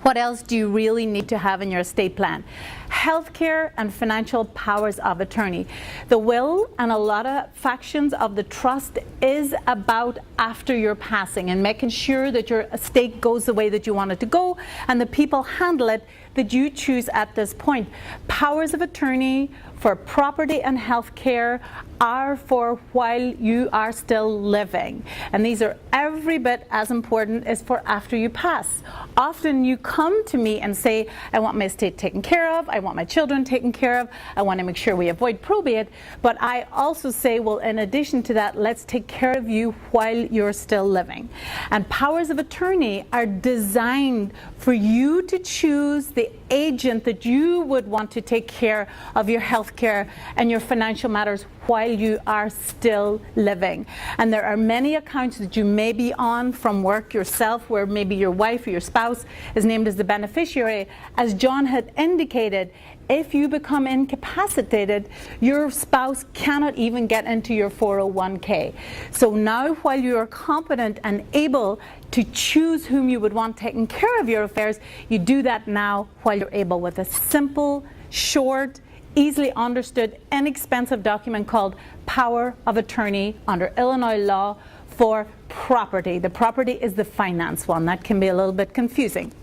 What else do you really need to have in your estate plan? Healthcare and financial powers of attorney. The will and a lot of factions of the trust is about after your passing and making sure that your estate goes the way that you want it to go and the people handle it that you choose at this point. Powers of attorney for property and healthcare are for while you are still living, and these are every bit as important as for after you pass. Often you come to me and say, I want my estate taken care of, I want my children taken care of, I want to make sure we avoid probate, but I also say, well, in addition to that, let's take care of you while you're still living. And powers of attorney are designed for you to choose the agent that you would want to take care of your health care and your financial matters while you are still living. And there are many accounts that you may be on from work yourself where maybe your wife or your spouse is named as the beneficiary. As John had indicated, if you become incapacitated, your spouse cannot even get into your 401k. So now while you are competent and able to choose whom you would want taking care of your affairs, you do that now while you're able with a simple, short, easily understood, inexpensive document called Power of Attorney under Illinois law for property. The property is the finance one. That can be a little bit confusing.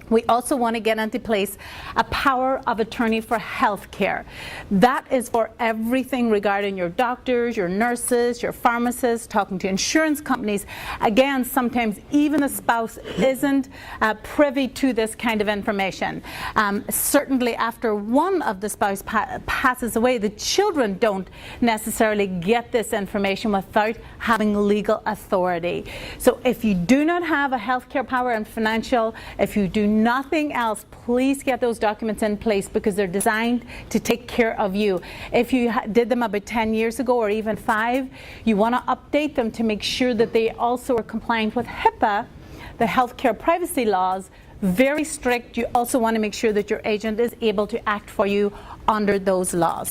We also want to get into place a power of attorney for health care. That is for everything regarding your doctors, your nurses, your pharmacists, talking to insurance companies. Again, sometimes even the spouse isn't privy to this kind of information. Certainly after one of the spouse passes away, the children don't necessarily get this information without having legal authority. So if you do not have a health care power and financial, if you do nothing else, please get those documents in place because they're designed to take care of you. If you did them about 10 years ago or even 5, you want to update them to make sure that they also are compliant with HIPAA, the healthcare privacy laws, very strict. You also want to make sure that your agent is able to act for you under those laws.